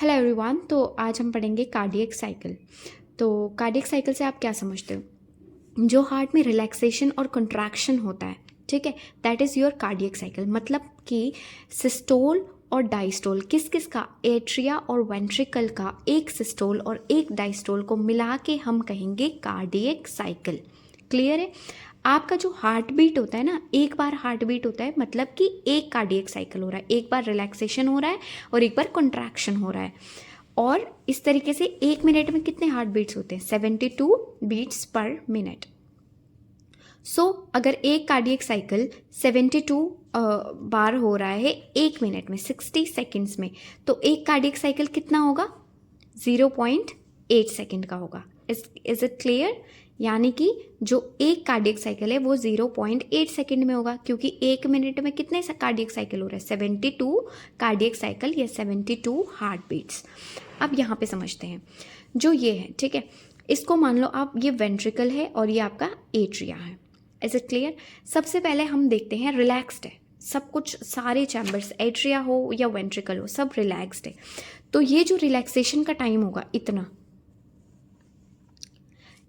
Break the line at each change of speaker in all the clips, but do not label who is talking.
Hello everyone. तो आज हम पढ़ेंगे कार्डियक साइकिल। तो कार्डियक साइकिल से आप क्या समझते हो? जो हार्ट में रिलैक्सेशन और कंट्रैक्शन होता है, ठीक है, that is your cardiac cycle. मतलब कि सिस्टोल और डायस्टोल, किस किस का, एट्रिया और वेंट्रिकल का एक सिस्टोल और एक डायस्टोल को मिला के हम कहेंगे कार्डियक साइकिल। क्लियर है? आपका जो हार्ट बीट होता है ना, एक बार हार्ट बीट होता है मतलब कि एक कार्डियक साइकिल हो रहा है, एक बार रिलैक्सेशन हो रहा है और एक बार कॉन्ट्रैक्शन हो रहा है। और इस तरीके से एक मिनट में कितने हार्ट बीट्स होते हैं? 72 बीट्स पर मिनट। सो अगर एक कार्डियक साइकिल 72 बार हो रहा है एक मिनट में, 60 सेकेंड्स में, तो एक कार्डियक साइकिल कितना होगा? 0.8 सेकेंड का होगा। Is it clear? यानी कि जो एक कार्डियक साइकिल है वो 0.8 सेकेंड में होगा, क्योंकि एक मिनट में कितने कार्डियक साइकिल हो रहा है? 72 कार्डियक साइकिल या 72 हार्ट बीट्स। अब यहाँ पे समझते हैं जो ये है, ठीक है, इसको मान लो आप, ये वेंट्रिकल है और ये आपका एट्रिया है। Is it clear? सबसे पहले हम देखते हैं, रिलैक्स्ड है सब कुछ, सारे चैम्बर्स, एट्रिया हो या वेंट्रिकल हो, सब रिलैक्स्ड है। तो ये जो रिलैक्सेशन का टाइम होगा इतना,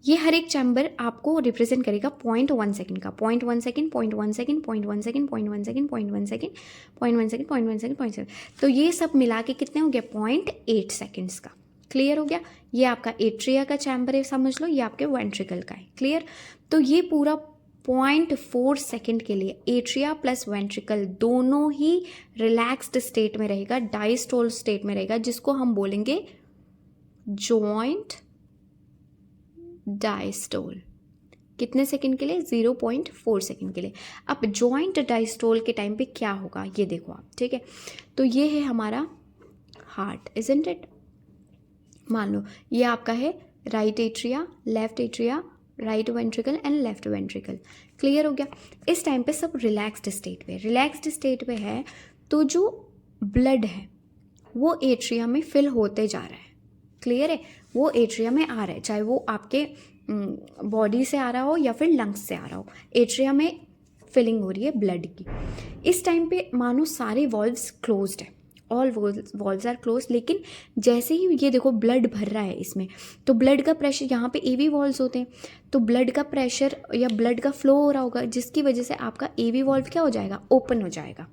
ये हर एक चैम्बर आपको रिप्रेजेंट करेगा 0.1 सेकंड का। 0.1 second, 0.1 second, 0.1 second, 0.1 second, 0.1 second, 0.1 second, 0.1 second, 0.7। तो ये सब मिला के कितने हो गया? 0.8 सेकंड्स का। क्लियर हो गया? ये आपका एट्रिया का चैम्बर है, समझ लो, ये आपके वेंट्रिकल का है। क्लियर? तो ये पूरा 0.4 सेकंड के लिए एट्रिया प्लस वेंट्रिकल दोनों ही रिलैक्स्ड स्टेट में रहेगा, डायस्टोल स्टेट में रहेगा, जिसको हम बोलेंगे जॉइंट डायस्टोल। कितने सेकंड के लिए? 0.4 सेकंड के लिए। अब जॉइंट डायस्टोल के टाइम पे क्या होगा ये देखो आप, ठीक है। तो ये है हमारा हार्ट, इजंट इट? मान लो ये आपका है right atria, left atria, right ventricle and left ventricle. Clear हो गया? इस टाइम पे सब रिलैक्स्ड स्टेट पे, रिलैक्स्ड स्टेट पे है, तो जो ब्लड है वो एट्रिया में फिल होते जा रहा है। क्लियर है? वो एट्रिया में आ रहा है, चाहे वो आपके बॉडी से आ रहा हो या फिर लंग्स से आ रहा हो, एट्रिया में फिलिंग हो रही है ब्लड की। इस टाइम पे मानो सारे वॉल्व्स क्लोज्ड है, ऑल वॉल्व्स आर क्लोज, लेकिन जैसे ही ये देखो ब्लड भर रहा है इसमें, तो ब्लड का प्रेशर, यहाँ पे एवी वॉल्व्स होते हैं, तो ब्लड का प्रेशर या ब्लड का फ्लो हो रहा होगा, जिसकी वजह से आपका एवी वॉल्व क्या हो जाएगा? ओपन हो जाएगा।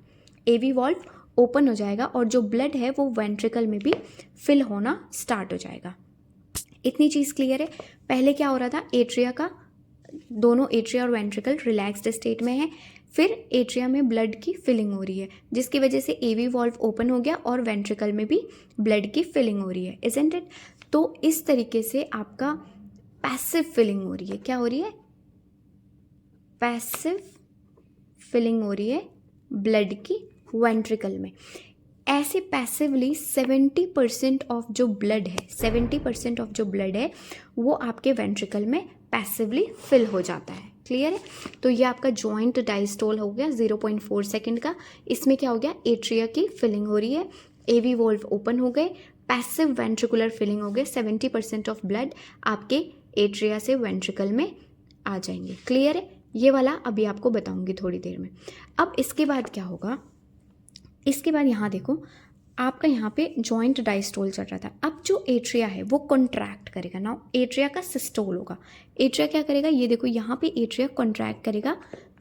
एवी वॉल्व ओपन हो जाएगा और जो ब्लड है वो वेंट्रिकल में भी फिल होना स्टार्ट हो जाएगा। इतनी चीज़ क्लियर है? पहले क्या हो रहा था? एट्रिया का, दोनों एट्रिया और वेंट्रिकल रिलैक्स्ड स्टेट में है, फिर एट्रिया में ब्लड की फिलिंग हो रही है, जिसकी वजह से एवी वॉल्व ओपन हो गया और वेंट्रिकल में भी ब्लड की फिलिंग हो रही है, इजंट इट? तो इस तरीके से आपका पैसिव फिलिंग हो रही है। क्या हो रही है? पैसिव फिलिंग हो रही है ब्लड की वेंट्रिकल में। ऐसे पैसिवली 70% ऑफ जो ब्लड है, 70% ऑफ जो ब्लड है वो आपके वेंट्रिकल में पैसिवली फिल हो जाता है। क्लियर है? तो ये आपका जॉइंट डायस्टोल हो गया 0.4 सेकंड का। इसमें क्या हो गया? एट्रिया की फिलिंग हो रही है, एवी वॉल्व ओपन हो गए, पैसिव वेंट्रिकुलर फिलिंग हो गए, 70% ऑफ ब्लड आपके एट्रिया से वेंट्रिकल में आ जाएंगे। क्लियर है? ये वाला अभी आपको बताऊंगी थोड़ी देर में। अब इसके बाद क्या होगा? इसके बाद यहाँ देखो, आपका यहाँ पे जॉइंट डायस्टोल चल रहा था। अब जो एट्रिया है वो कॉन्ट्रैक्ट करेगा ना, एट्रिया का सिस्टोल होगा। एट्रिया क्या करेगा? ये देखो यहाँ पे एट्रिया कॉन्ट्रैक्ट करेगा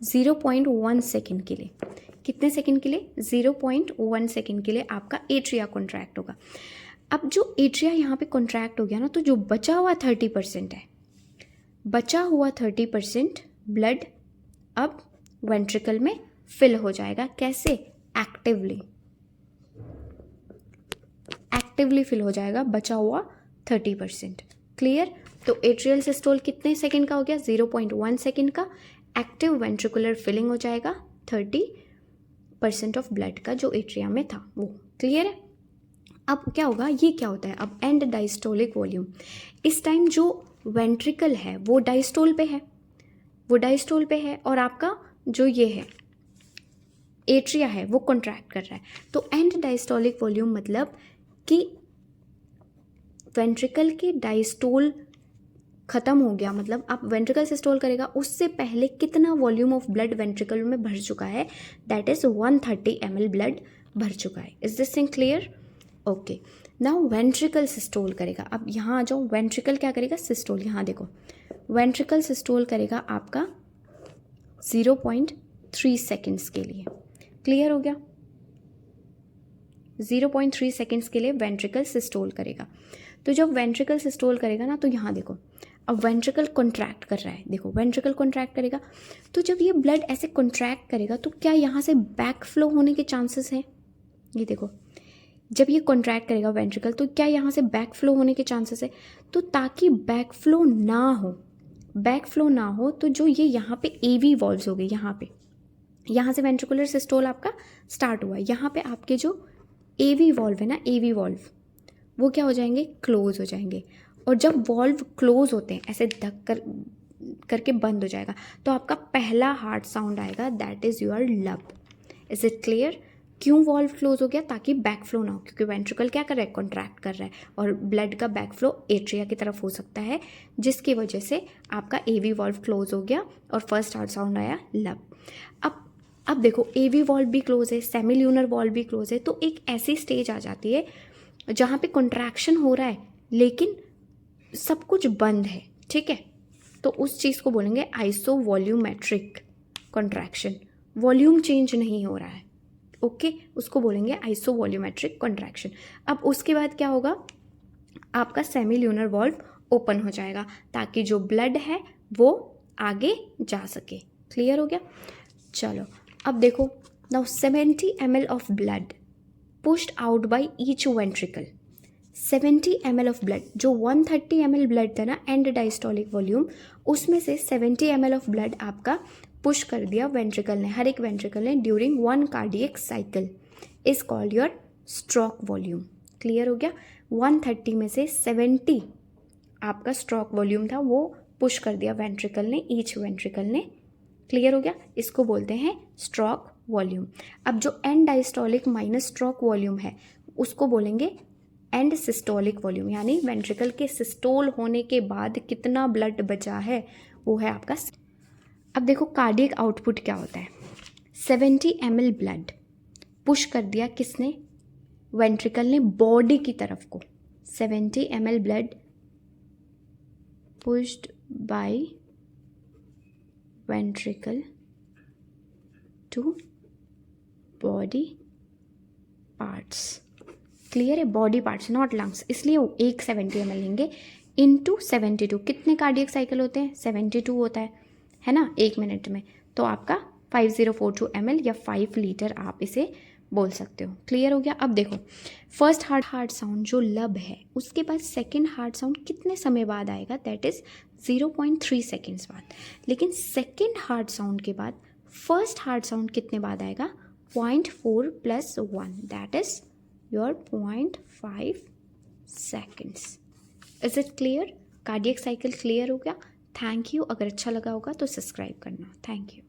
0.1 सेकेंड के लिए। कितने सेकेंड के लिए? 0.1 सेकेंड के लिए आपका एट्रिया कॉन्ट्रैक्ट होगा। अब जो एट्रिया यहाँ पे कॉन्ट्रैक्ट हो गया ना, तो जो बचा हुआ 30% है, बचा हुआ 30% ब्लड अब वेंट्रिकल में फिल हो जाएगा। कैसे? एक्टिवली फिल हो जाएगा बचा हुआ 30%। क्लियर? तो एट्रियल सिस्टोल कितने सेकंड का हो गया? 0.1 सेकंड का। एक्टिव वेंट्रिकुलर फिलिंग हो जाएगा 30% ऑफ ब्लड का जो एट्रिया में था वो। क्लियर है? अब क्या होगा? ये क्या होता है? अब एंड डायस्टोलिक वॉल्यूम। इस टाइम जो वेंट्रिकल है वो डायस्टोल पे है, वो डायस्टोल पे है, और आपका जो ये है एट्रिया है वो कॉन्ट्रैक्ट कर रहा है। तो एंड डायस्टोलिक वॉल्यूम मतलब कि वेंट्रिकल के डायस्टोल खत्म हो गया, मतलब अब वेंट्रिकल सिस्टोल करेगा उससे पहले कितना वॉल्यूम ऑफ ब्लड वेंट्रिकल में भर चुका है? दैट इज 130 ml ब्लड भर चुका है। Is this thing clear? Okay, now ventricle systole करेगा। अब यहाँ आ जाओ, वेंट्रिकल क्या करेगा? सिस्टोल। यहाँ देखो, वेंट्रिकल सिस्टोल करेगा आपका 0.3 सेकेंड्स के लिए। क्लियर हो गया? 0.3 सेकेंड्स के लिए वेंट्रिकल सिस्टोल करेगा। तो जब वेंट्रिकल सिस्टोल करेगा ना, तो यहाँ देखो, अब वेंट्रिकल कॉन्ट्रैक्ट कर रहा है। देखो, वेंट्रिकल कॉन्ट्रैक्ट करेगा, तो जब ये ब्लड ऐसे कॉन्ट्रैक्ट करेगा तो क्या यहाँ से बैक फ्लो होने के चांसेस हैं? ये देखो, जब ये कॉन्ट्रैक्ट करेगा वेंट्रिकल, तो क्या यहाँ से बैक फ्लो होने के चांसेस है? तो ताकि बैक फ्लो ना हो, तो जो ये यहाँ पे एवी वॉल्व्स हो गए, यहाँ से वेंट्रिकुलर सिस्टोल आपका स्टार्ट हुआ है। यहाँ पे आपके जो एवी वॉल्व है ना, एवी वॉल्व, वो क्या हो जाएंगे? क्लोज हो जाएंगे। और जब वॉल्व क्लोज होते हैं, ऐसे धक करके बंद हो जाएगा, तो आपका पहला हार्ट साउंड आएगा, दैट इज़ योर लब। Is it clear? क्यों वॉल्व क्लोज हो गया? ताकि बैक फ्लो ना हो, क्योंकि वेंट्रिकल क्या कर रहा है? कॉन्ट्रैक्ट कर रहा है, और ब्लड का बैक फ्लो एट्रिया की तरफ हो सकता है, जिसकी वजह से आपका एवी वॉल्व क्लोज हो गया और फर्स्ट हार्ट साउंड आया लब। अब देखो, एवी वॉल्व भी क्लोज है, सेमील्यूनर वॉल्व भी क्लोज है, तो एक ऐसी स्टेज आ जाती है जहाँ पे कॉन्ट्रैक्शन हो रहा है लेकिन सब कुछ बंद है। ठीक है, तो उस चीज़ को बोलेंगे iso volumetric contraction. Volume change नहीं हो रहा है, ओके, उसको बोलेंगे आइसो वॉल्यूमेट्रिक कॉन्ट्रैक्शन। अब उसके बाद क्या होगा? आपका सेमील्यूनर वॉल्व ओपन हो जाएगा ताकि जो ब्लड है वो आगे जा सके। क्लियर हो गया? चलो, अब देखो, now 70 ml of blood pushed out by each ventricle. 70 ml of blood, जो 130 ml ब्लड था ना एंड डायस्टोलिक वॉल्यूम, उसमें से 70 ml ऑफ ब्लड आपका पुश कर दिया वेंट्रिकल ने, हर एक वेंट्रिकल ने, during 1 cardiac cycle, is called your stroke volume. Clear हो गया? 130 में से 70 आपका स्ट्रोक वॉल्यूम था, वो पुश कर दिया वेंट्रिकल ने, ईच वेंट्रिकल ने। क्लियर हो गया? इसको बोलते हैं स्ट्रोक वॉल्यूम। अब जो and diastolic minus stroke volume है, उसको बोलेंगे एंड सिस्टोलिक वॉल्यूम, यानी वेंट्रिकल के सिस्टोल होने के बाद कितना ब्लड बचा है, वो है आपका। अब देखो, कार्डियक आउटपुट क्या होता है? 70 ml ब्लड पुश कर दिया किसने? वेंट्रिकल ने, बॉडी की तरफ को। 70 ml blood pushed by ventricle to body parts. Clear है? बॉडी पार्ट्स, नॉट लंग्स, इसलिए वो एक 70 ml लेंगे इनटू 72। कितने कार्डियक साइकिल होते हैं? 72 होता है ना, 1 मिनट में। तो आपका 5042 ml या 5 लीटर आप इसे बोल सकते हो। क्लियर हो गया? अब देखो, फर्स्ट हार्ट साउंड जो लब है, उसके बाद सेकेंड हार्ट साउंड कितने समय बाद आएगा? दैट इज़ 0.3 सेकेंड्स बाद। लेकिन सेकेंड हार्ट साउंड के बाद फर्स्ट हार्ट साउंड कितने बाद आएगा? 0.4 + 1, that is your 0.5 seconds. Is it clear? Cardiac cycle clear हो गया? Thank you. अगर अच्छा लगा होगा तो सब्सक्राइब करना। Thank you.